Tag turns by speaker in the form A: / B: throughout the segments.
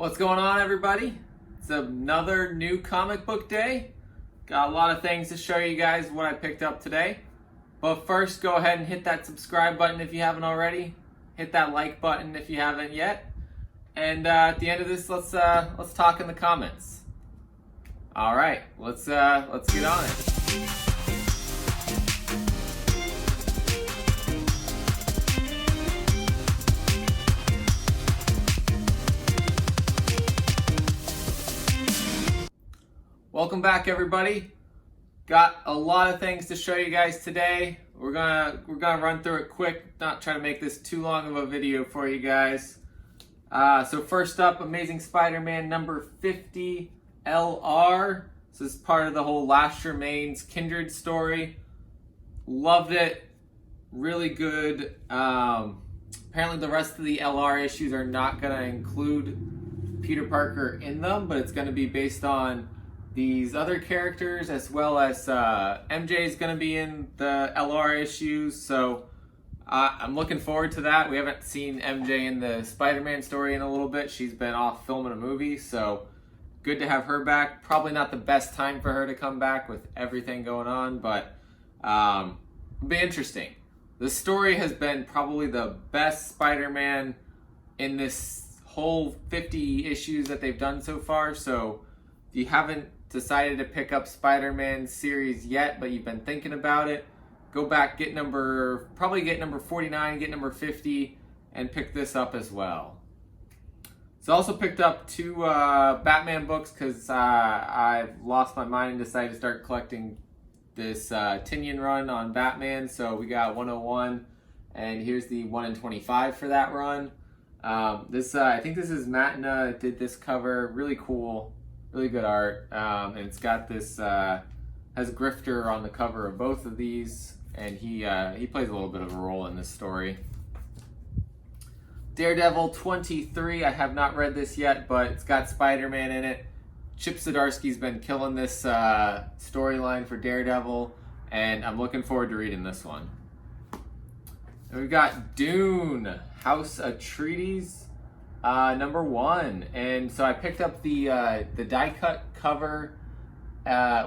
A: What's going on, everybody? It's another new comic book day. Got a lot of things to show you guys what I picked up today. But first, go ahead and hit that subscribe button if you haven't already. Hit that like button if you haven't yet. And at the end of this, let's talk in the comments. All right, let's get on it. Welcome back, everybody. Got a lot of things to show you guys today. We're gonna run through it quick, not try to make this too long of a video for you guys. So first up, Amazing Spider-Man number 50 LR. This is part of the whole Last Remains Kindred story. Loved it. Really good. Apparently the rest of the LR issues are not gonna include Peter Parker in them, but it's gonna be based on these other characters, as well as MJ is going to be in the LR issues, so I'm looking forward to that. We haven't seen MJ in the Spider-Man story in a little bit. She's been off filming a movie, so good to have her back. Probably not the best time for her to come back with everything going on, but it'll be interesting. The story has been probably the best Spider-Man in this whole 50 issues that they've done so far, so if you haven't decided to pick up Spider-Man series yet, but you've been thinking about it, go back, probably get number 49, get number 50, and pick this up as well. So I also picked up two Batman books because I've lost my mind and decided to start collecting this Tinian run on Batman. So we got 101, and here's the 1 in 25 for that run. I think this is Matna did this cover, really cool. Really good art, and it's got this, has Grifter on the cover of both of these, and he plays a little bit of a role in this story. Daredevil 23, I have not read this yet, but it's got Spider-Man in it. Chip Zdarsky's been killing this storyline for Daredevil, and I'm looking forward to reading this one. And we've got Dune, House Atreides. Number 1, and so I picked up the die cut cover,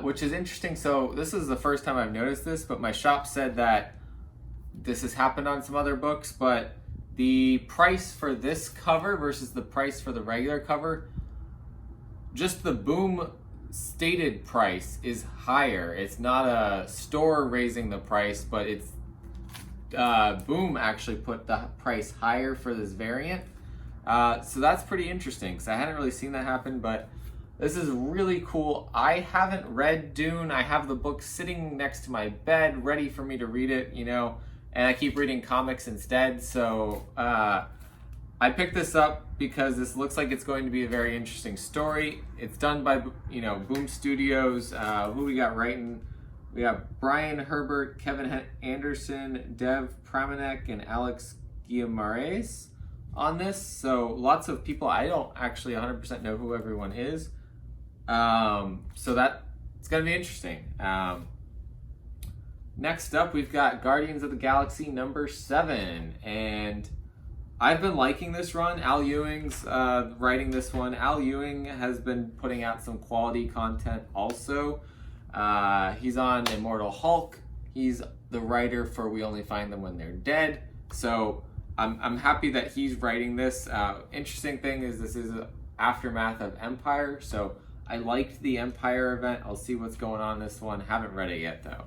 A: which is interesting. So this is the first time I've noticed this, but my shop said that this has happened on some other books, but the price for this cover versus the price for the regular cover, just the Boom stated price is higher. It's not a store raising the price, but it's Boom actually put the price higher for this variant. So that's pretty interesting because I hadn't really seen that happen, but this is really cool. I haven't read Dune. I have the book sitting next to my bed ready for me to read it, and I keep reading comics instead. So I picked this up because this looks like it's going to be a very interesting story. It's done by, Boom Studios. Who we got writing? We got Brian Herbert, Kevin Anderson, Dev Pramanek, and Alex Guimaraes on this, so lots of people. I don't actually 100% know who everyone is, so it's gonna be interesting. Next up, we've got Guardians of the Galaxy number 7, and I've been liking this run. Al Ewing's writing this one. Al Ewing has been putting out some quality content also. He's on Immortal Hulk. He's the writer for We Only Find Them When They're Dead, so I'm happy that he's writing this. Interesting thing is this is an aftermath of Empire, so I liked the Empire event. I'll see what's going on in this one. Haven't read it yet, though.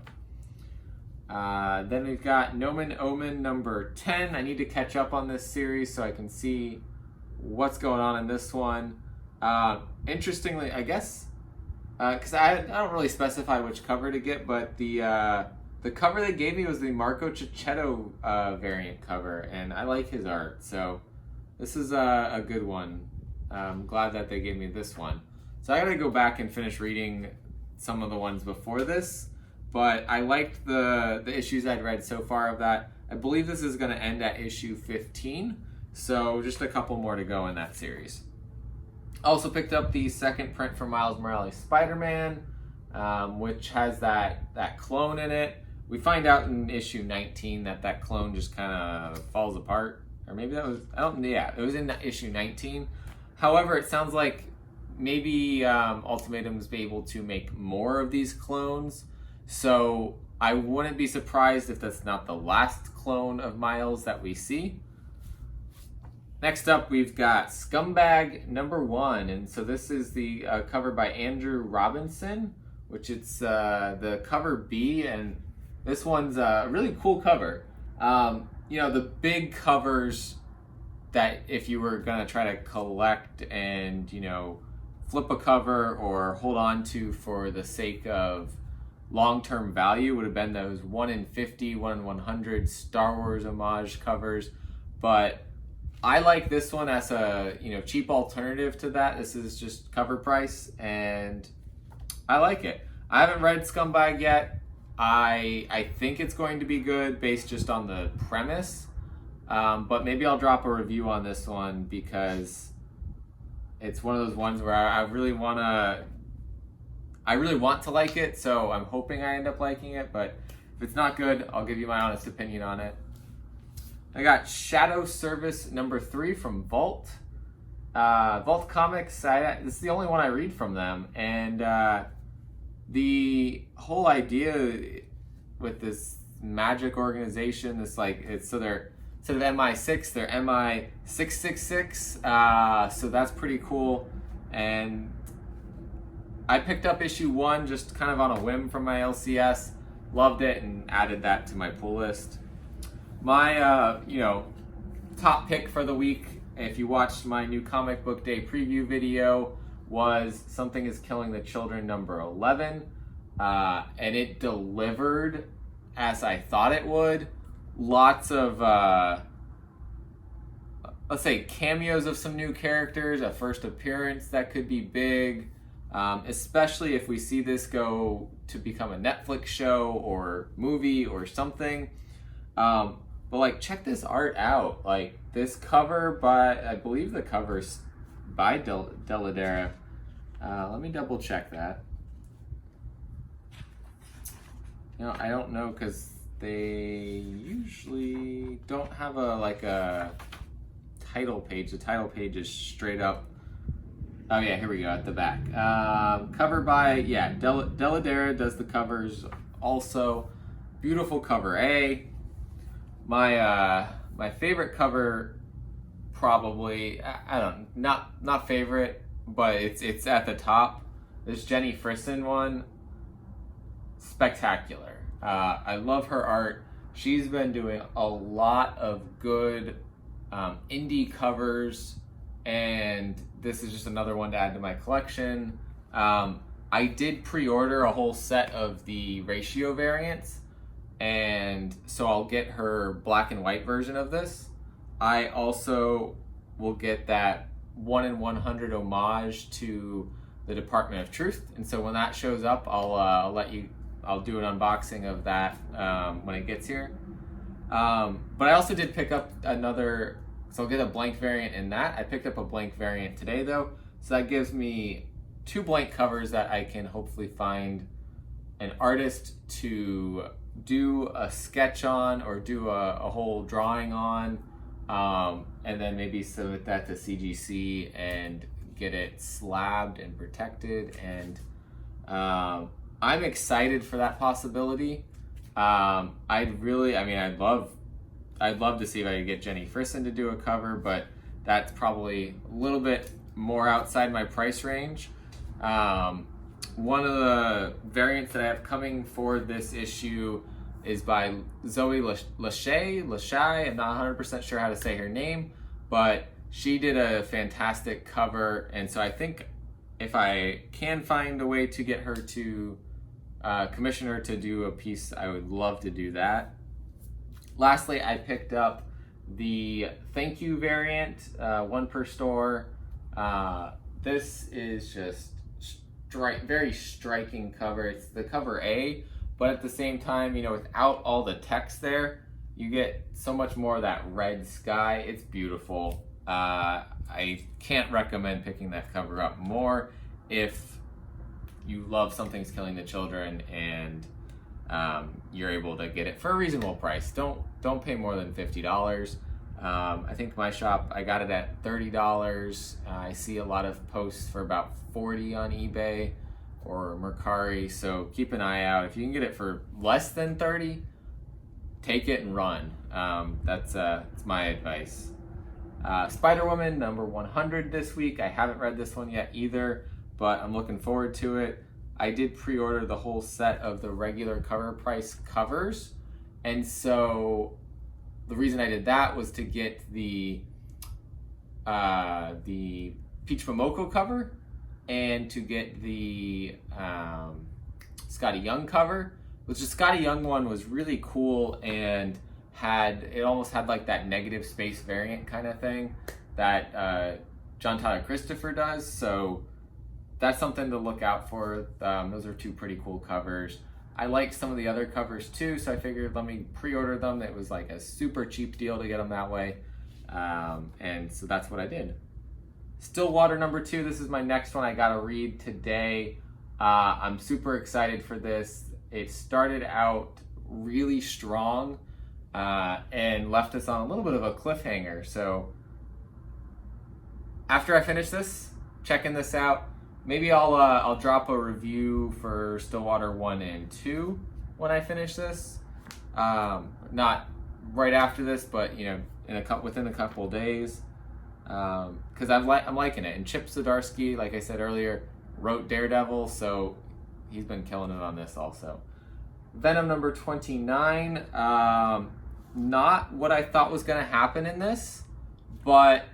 A: Then we've got Omen number 10. I need to catch up on this series so I can see what's going on in this one. Interestingly, I guess, because I don't really specify which cover to get, but the cover they gave me was the Marco Cicchetto variant cover, and I like his art, so this is a good one. I'm glad that they gave me this one. So I gotta go back and finish reading some of the ones before this, but I liked the issues I'd read so far of that. I believe this is gonna end at issue 15, so just a couple more to go in that series. Also picked up the second print for Miles Morales Spider-Man, which has that clone in it. We find out in issue 19 that clone just kind of falls apart, or maybe that was, it was in issue 19. However, it sounds like maybe Ultimatum's be able to make more of these clones, so I wouldn't be surprised if that's not the last clone of Miles that we see. Next up, we've got Scumbag #1, and so this is the cover by Andrew Robinson, which it's the cover B, and this one's a really cool cover. You know, the big covers that if you were gonna try to collect and, you know, flip a cover or hold on to for the sake of long-term value would have been those 1 in 50, 1 in 100 Star Wars homage covers, but I like this one as a, you know, cheap alternative to that. This is just cover price, and I like it. I haven't read Scumbag yet. I think it's going to be good based just on the premise, but maybe I'll drop a review on this one because it's one of those ones where I really want to like it, so I'm hoping I end up liking it, but if it's not good, I'll give you my honest opinion on it. I got Shadow Service #3 from Vault. Vault Comics, this is the only one I read from them, and the whole idea with this magic organization, this like, it's so they're instead of MI6, they're MI666, so that's pretty cool. And I picked up issue 1 just kind of on a whim from my LCS, loved it, and added that to my pull list. My you know, top pick for the week, if you watched my new comic book day preview video, was Something Is Killing the Children #11, and it delivered as I thought it would. Lots of let's say cameos of some new characters, a first appearance that could be big, especially if we see this go to become a Netflix show or movie or something. But like, check this art out. Like, this cover by, I believe the cover's by Deladera. Let me double check that. You know, I don't know, because they usually don't have a title page. The title page is straight up. Oh yeah, here we go, at the back. Cover by, yeah, Deladera does the covers also. Beautiful cover A. My favorite cover, probably, I don't know, not favorite, but it's at the top. This Jenny Frison one, spectacular. I love her art. She's been doing a lot of good indie covers, and this is just another one to add to my collection. I did pre-order a whole set of the ratio variants, and so I'll get her black and white version of this. I also will get that 1 in 100 homage to the Department of Truth, and so when that shows up, I'll do an unboxing of that when it gets here. But I also did pick up another, so I'll get a blank variant in that. I picked up a blank variant today though, so that gives me 2 blank covers that I can hopefully find an artist to do a sketch on or do a whole drawing on, and then maybe submit that to CGC and get it slabbed and protected. And I'm excited for that possibility. I'd love to see if I could get Jenny Frison to do a cover, but that's probably a little bit more outside my price range. One of the variants that I have coming for this issue is by Zoe Lachey. I'm not 100% sure how to say her name, but she did a fantastic cover, and so I think if I can find a way to get her to commission her to do a piece, I would love to do that. Lastly, I picked up the Thank You variant, 1 per store. This is just very striking cover. It's the cover A, but at the same time, you know, without all the text there, you get so much more of that red sky. It's beautiful. I can't recommend picking that cover up more if you love Something's Killing the Children and you're able to get it for a reasonable price. Don't pay more than $50. I think my shop, I got it at $30. I see a lot of posts for about $40 on eBay or Mercari, so keep an eye out. If you can get it for less than $30, take it and run. That's my advice. Spider-Woman number 100 this week. I haven't read this one yet either, but I'm looking forward to it. I did pre-order the whole set of the regular cover price covers, and so the reason I did that was to get the Peach Momoko cover and to get the Scotty Young cover, which the Scotty Young one was really cool and it almost had like that negative space variant kind of thing that John Tyler Christopher does. So that's something to look out for. Those are two pretty cool covers. I like some of the other covers too, so I figured let me pre-order them. It was like a super cheap deal to get them that way. And so that's what I did. Stillwater number 2, this is my next one I gotta read today. I'm super excited for this. It started out really strong and left us on a little bit of a cliffhanger. So after I finish this, checking this out, maybe I'll drop a review for Stillwater 1 and 2 when I finish this. Not right after this, but within a couple of days. Because I'm liking it. And Chip Zdarsky, like I said earlier, wrote Daredevil, so he's been killing it on this also. Venom number 29. Not what I thought was going to happen in this, but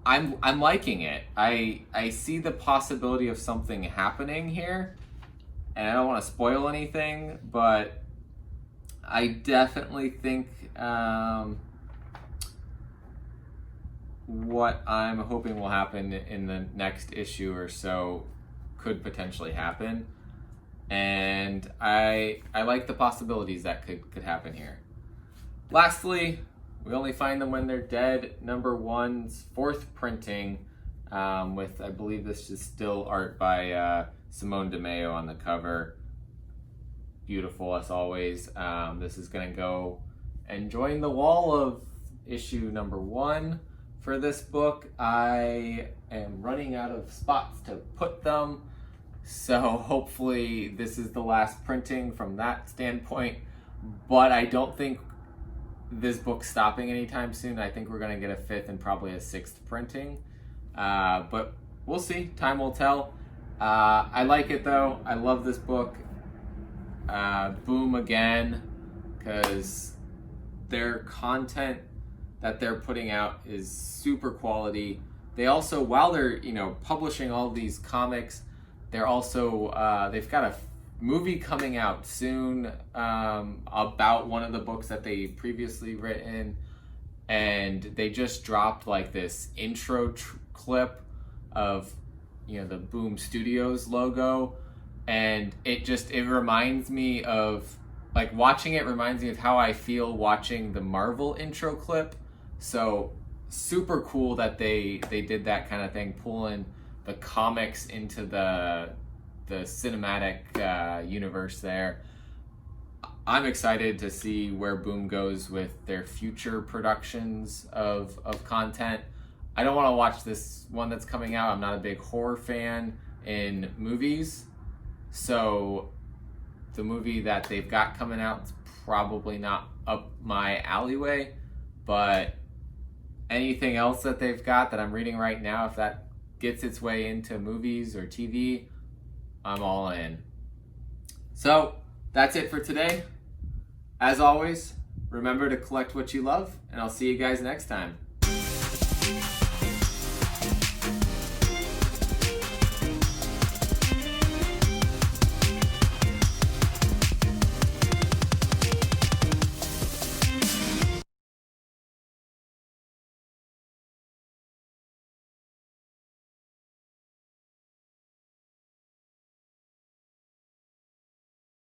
A: I'm liking it. I see the possibility of something happening here, and I don't want to spoil anything, but I definitely think what I'm hoping will happen in the next issue or so could potentially happen, and I like the possibilities that could happen here. Lastly, We Only Find Them When They're Dead, number 1's 4th printing, with, I believe this is still art by Simone DeMeo on the cover. Beautiful as always. This is going to go and join the wall of issue number 1 for this book. I am running out of spots to put them, so hopefully this is the last printing from that standpoint, but I don't think this book's stopping anytime soon. I think we're going to get a 5th and probably a 6th printing, but we'll see. Time will tell. I like it though. I love this book. Boom again, because their content that they're putting out is super quality. They also, while they're publishing all these comics, they're also they've got a movie coming out soon about one of the books that they previously written, and they just dropped like this intro clip of the Boom Studios logo, and it reminds me of, like, watching it reminds me of how I feel watching the Marvel intro clip. So super cool that they did that kind of thing, pulling the comics into the cinematic universe there. I'm excited to see where Boom goes with their future productions of content. I don't want to watch this one that's coming out. I'm not a big horror fan in movies, so the movie that they've got coming out is probably not up my alleyway, but anything else that they've got that I'm reading right now, if that gets its way into movies or TV, I'm all in. So that's it for today. As always, remember to collect what you love, and I'll see you guys next time.